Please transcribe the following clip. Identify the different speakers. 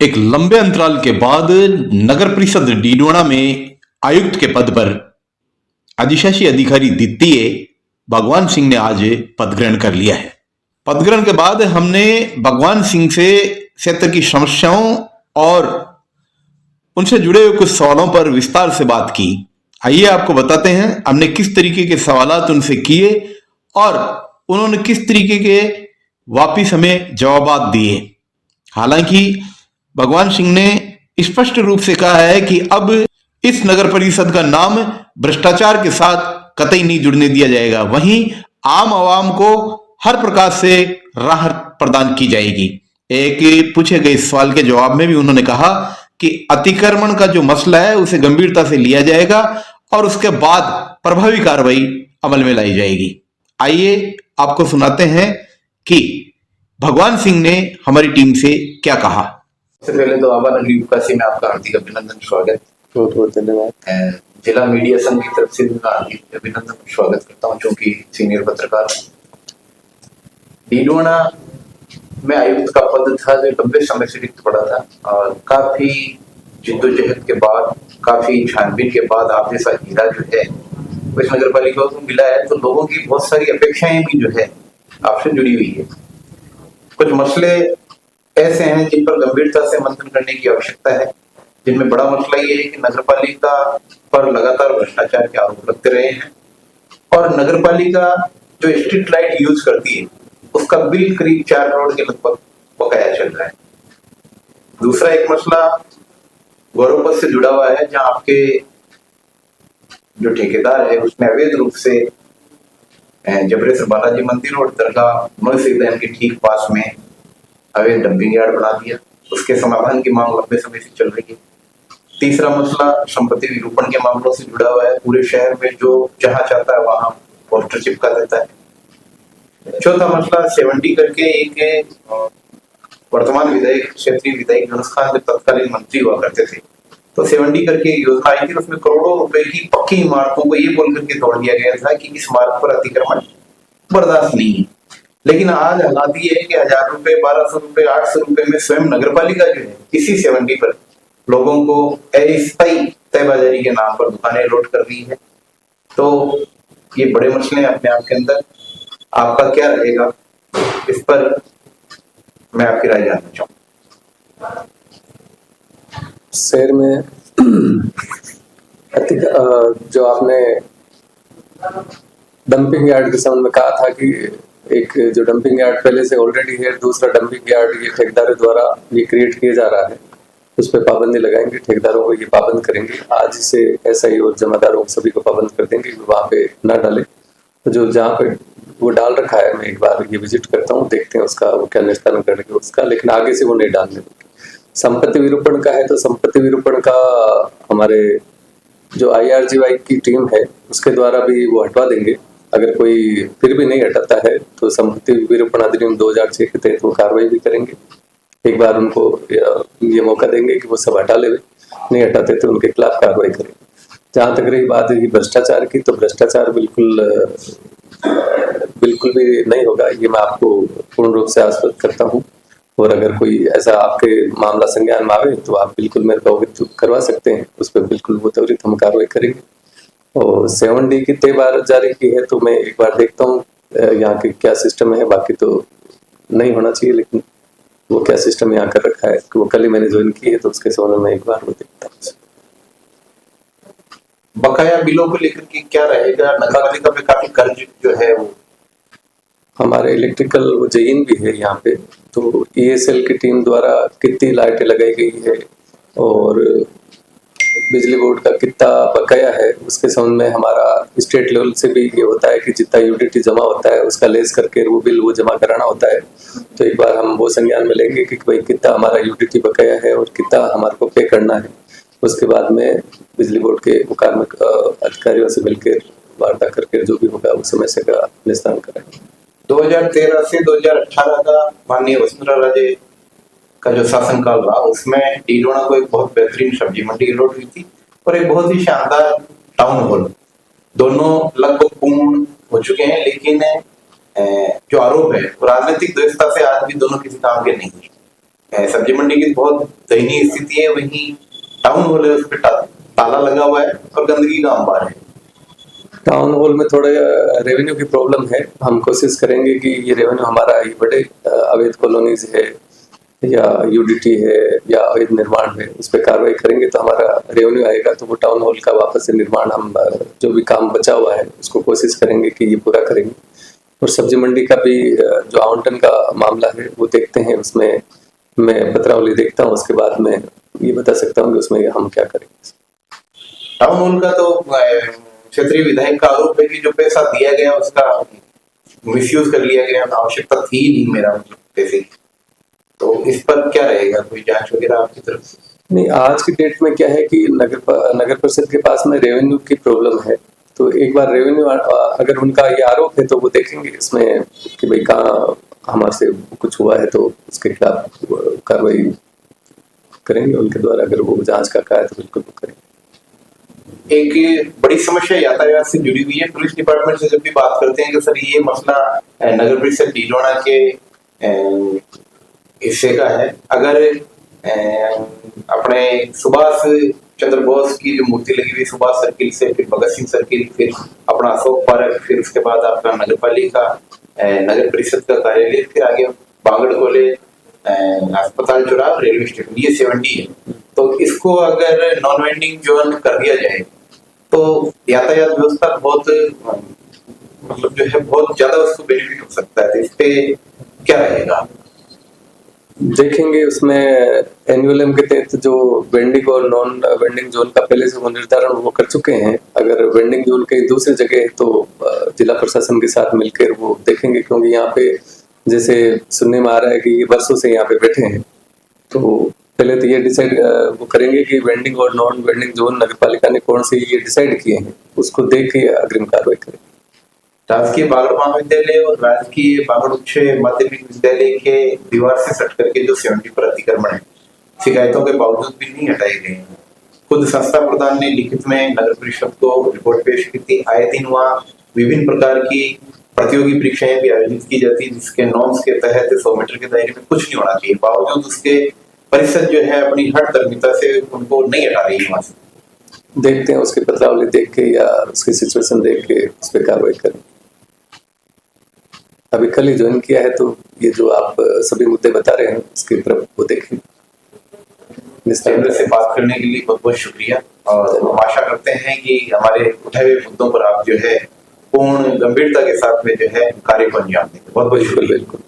Speaker 1: एक लंबे अंतराल के बाद नगर परिषद डीडोना में आयुक्त के पद पर अधिशासी अधिकारी द्वितीय भगवान सिंह ने आज पद ग्रहण कर लिया है। पद ग्रहण के बाद हमने भगवान सिंह से क्षेत्र की समस्याओं और उनसे जुड़े हुए कुछ सवालों पर विस्तार से बात की। आइए आपको बताते हैं हमने किस तरीके के सवालात उनसे किए और उन्होंने किस तरीके के वापिस हमें जवाब दिए। हालांकि भगवान सिंह ने स्पष्ट रूप से कहा है कि अब इस नगर परिषद का नाम भ्रष्टाचार के साथ कतई नहीं जुड़ने दिया जाएगा। वहीं आम आवाम को हर प्रकार से राहत प्रदान की जाएगी। एक पूछे गए सवाल के जवाब में भी उन्होंने कहा कि अतिक्रमण का जो मसला है उसे गंभीरता से लिया जाएगा और उसके बाद प्रभावी कार्रवाई अमल में लाई जाएगी। आइए आपको सुनाते हैं कि भगवान सिंह ने हमारी टीम से क्या कहा।
Speaker 2: सबसे पहले तो आभा नगरी काशी में आपका हार्दिक अभिनंदन स्वागत।
Speaker 3: बहुत बहुत धन्यवाद।
Speaker 2: जिला मीडिया संघ की तरफ से भी मैं हार्दिक अभिनंदन स्वागत करता हूँ, क्योंकि सीनियर पत्रकार डीडोना में आयुक्त का पद था जो लंबे समय से रिक्त पड़ा था और काफी जिद्दोजहद के बाद, काफी छानबीन के बाद आप जैसा हीरा जो है वो इस नगर पालिका को मिला है, तो लोगों की बहुत सारी अपेक्षाएं भी जो है आपसे जुड़ी हुई है। कुछ मसले ऐसे हैं जिन पर गंभीरता से मंथन करने की आवश्यकता है, जिनमें बड़ा मसला ये है कि नगरपालिका पर लगातार भ्रष्टाचार के आरोप लगते रहे हैं और नगरपालिका जो स्ट्रीट लाइट यूज करती है उसका बिल करीब 4 करोड़ के लगभग बकाया चल रहा है। दूसरा एक मसला गौरव से जुड़ा हुआ है, जहां आपके जो ठेकेदार है उसने अवैध रूप से जबरेसर बालाजी मंदिर और दरगाह मस्जिद के ठीक पास में अवैध डंपिंग यार्ड बना दिया। उसके समाधान की मांग लंबे समय से चल रही है। तीसरा मसला संपत्ति विरूपण के मामलों से जुड़ा हुआ है। पूरे शहर में जो जहां चाहता है वहां पोस्टर चिपका देता है। चौथा मसला 70 करके एक वर्तमान विधायक, क्षेत्रीय विधायक यूनुस खान जब तत्कालीन मंत्री हुआ करते थे, तो 70 करके एक योजना आई थी, उसमें करोड़ों रुपए की पक्की इमारतों को ये बोल करके तोड़ दिया गया था कि इस मार्ग पर अतिक्रमण बर्दाश्त नहीं है। लेकिन आज हालात ये है कि 1000 रुपए, 1200 रुपए, 800 रुपए में स्वयं नगरपालिका जो है इसी 70 पर लोगों को अस्थायी तयबाजारी के नाम पर दुकानें लॉट कर रही है। तो ये बड़े मसले अपने आप के अंदर। आपका क्या रहेगा इस पर, मैं आपकी राय जानना चाहूँ।
Speaker 3: शहर में जो आपने डंपिंग यार्ड के संबंध में कहा था कि एक जो डंपिंग यार्ड पहले से ऑलरेडी है, दूसरा डंपिंग यार्ड ये ठेकेदारों द्वारा ये क्रिएट किया जा रहा है, उस पर पाबंदी लगाएंगे। ठेकेदारों को ये पाबंद करेंगे। आज से एसआई और जमादारों सभी को पाबंद कर देंगे कि वहाँ पे ना डाले। तो जो जहाँ पे वो डाल रखा है, मैं एक बार ये विजिट करता हूँ, देखते हैं उसका वो क्या निस्तारण करेंगे उसका, लेकिन आगे से वो नहीं डालने देंगे। संपत्ति विरूपण का है तो संपत्ति विरूपण का हमारे जो IRGY की टीम है उसके द्वारा भी वो हटवा देंगे। अगर कोई फिर भी नहीं हटाता है तो संपत्ति विरूपण अधिनियम 2006 के तहत वो कार्रवाई भी करेंगे। एक बार उनको ये मौका देंगे कि वो सब हटा ले, नहीं हटाते तो उनके खिलाफ कार्रवाई करेंगे। जहाँ तक रही बात है भ्रष्टाचार की, तो भ्रष्टाचार बिल्कुल भी नहीं होगा, ये मैं आपको पूर्ण रूप से आश्वस्त करता हूँ। और अगर कोई ऐसा आपके मामला संज्ञान में आवे तो आप बिल्कुल मेरे को अवगत करवा सकते हैं, उस पर बिल्कुल वो त्वरित हम कार्रवाई करेंगे। और 7D की तय बार जारी की है, तो मैं एक बार देखता हूँ यहाँ के क्या सिस्टम है। बाकी तो नहीं होना चाहिए, लेकिन वो क्या सिस्टम यहाँ कर रखा है कि वो कल ही मैंने ज्वाइन की है, तो उसके संबंध में एक बार वो देखता हूँ।
Speaker 2: बकाया बिलों को लेकर के क्या रहेगा? नगरपालिका में काफी कर्ज जो है वो
Speaker 3: हमारे इलेक्ट्रिकल वो जयीन भी है यहाँ पे, तो ESL की टीम द्वारा कितनी लाइटें लगाई गई है और बिजली बोर्ड का कितना बकाया है, उसके संबंध में हमारा स्टेट लेवल से भी ये होता है कि जितना यूटिलिटी जमा होता है उसका लेस करके वो बिल वो जमा कराना होता है। तो एक बार हम वो संज्ञान में लेंगे कि भाई कितना हमारा यूटिलिटी बकाया है और कितना हमारे को पे करना है। उसके बाद में बिजली बोर्ड के मुकाम अधिकारियों से मिलकर वार्ता करके जो भी होगा उस समस्या का निस्तारण करेंगे।
Speaker 2: 2013 से 2018 का माननीय वसुंधरा राजे का जो शासनकाल रहा, उसमें डीडोना को एक बहुत बेहतरीन सब्जी मंडी की लोड हुई थी और एक बहुत ही शानदार टाउन हॉल, दोनों लगभग पूर्ण हो चुके हैं। लेकिन जो आरोप है वो राजनीतिक द्वेषता से आज भी दोनों किसी काम के नहीं है। सब्जी मंडी की बहुत दयनीय स्थिति है, वहीं टाउन हॉल है उस पर ताला लगा हुआ है और गंदगी का अंबार है।
Speaker 3: टाउन हॉल में थोड़ा रेवेन्यू की प्रॉब्लम है। हम कोशिश करेंगे कि ये रेवेन्यू हमारा ये बड़े अवैध कॉलोनीज है या यूडीटी है या अवैध निर्माण है, उस पर कार्रवाई करेंगे तो हमारा रेवेन्यू आएगा। तो वो टाउन हॉल का वापस से निर्माण हम जो भी काम बचा हुआ है उसको कोशिश करेंगे कि ये पूरा करेंगे। और सब्जी मंडी का भी जो आवंटन का मामला है वो देखते हैं, उसमें मैं पत्रावली देखता हूँ, उसके बाद मैं ये बता सकता हूँ कि उसमें हम क्या करेंगे।
Speaker 2: टाउन हॉल का तो क्षेत्रीय विधायक का आरोप है कि जो पैसा दिया गया उसका मिसयूज कर लिया गया, आवश्यकता थी नहीं मेरा पैसे की। तो इस पर क्या रहेगा, कोई जांच वगैरह आपकी तरफ से?
Speaker 3: नहीं, आज की डेट में क्या है कि नगर परिषद के पास में रेवेन्यू की प्रॉब्लम है। तो एक बार रेवेन्यू अगर उनका ये आरोप है तो वो देखेंगे इसमें कि भाई कहाँ हमारे से कुछ हुआ है, तो उसके खिलाफ कार्रवाई करेंगे उनके द्वारा। अगर वो जांच का कहा है तो बिल्कुल वो करेंगे।
Speaker 2: एक बड़ी समस्या यातायात से जुड़ी हुई है। पुलिस डिपार्टमेंट से जब भी बात करते हैं कि सर ये मसला नगर परिषद डीडोना के हिस्से का है, अगर अपने सुभाष चंद्र बोस की जो मूर्ति लगी हुई सुभाष सर्किल से फिर भगत सिंह सर्किल, फिर अपना अशोक पार्क, फिर उसके बाद आपका नगर पालिका नगर परिषद का कार्यालय, फिर आगे बांगड़ कॉलेज, अस्पताल चौराहा, रेलवे स्टेशन, ये 70 है। तो इसको अगर नॉन वेंडिंग जोन कर दिया जाए तो यातायात व्यवस्था बहुत मतलब जो है बहुत ज्यादा उसको बेनिफिट हो सकता है। तो इस पे क्या रहेगा?
Speaker 3: देखेंगे उसमें एनयूएलएम के तहत जो वेंडिंग और नॉन वेंडिंग जोन का पहले से वो निर्धारण वो कर चुके हैं। अगर वेंडिंग जोन कहीं दूसरी जगह है तो जिला प्रशासन के साथ मिलकर वो देखेंगे, क्योंकि यहाँ पे जैसे सुनने में आ रहा है कि ये वर्षों से यहाँ पे बैठे हैं। तो पहले तो ये डिसाइड वो करेंगे कि वेंडिंग और नॉन वेंडिंग जोन नगर पालिका ने कौन से ये डिसाइड किए हैं, उसको देख के अग्रिम कार्रवाई करेंगे।
Speaker 2: राजकीय बागड़ महाविद्यालय और राजकीय बागड़ उच्च माध्यमिक विद्यालय के दीवार से सट करके जो 70 पर अतिक्रमण है, शिकायतों के बावजूद भी नहीं हटाए गए हैं। खुद संस्था प्रधान ने लिखित में नगर परिषद को रिपोर्ट पेश की थी। आए दिन वहाँ विभिन्न प्रकार की प्रतियोगी परीक्षाएं भी आयोजित की जाती है, जिसके नॉर्म्स के तहत 100 मीटर के दायरे में कुछ नहीं होना चाहिए, बावजूद उसके परिषद जो है अपनी हट धर्मिता से उनको नहीं हटा रही है वहां से।
Speaker 3: देखते हैं उसकी पत्रावली देख के या उसकी सिचुएशन देख के उस पर कार्रवाई करें। अभी कल ही ज्वाइन किया है, तो ये जो आप सभी मुद्दे बता रहे हैं उसकी तरफ वो देखें।
Speaker 2: केंद्र से बात करने के लिए बहुत बहुत शुक्रिया, और हम आशा करते हैं कि हमारे उठाए हुए मुद्दों पर आप जो है पूर्ण गंभीरता के साथ में जो है कार्य को अंजाम देंगे। बहुत बहुत शुक्रिया।
Speaker 3: बिल्कुल।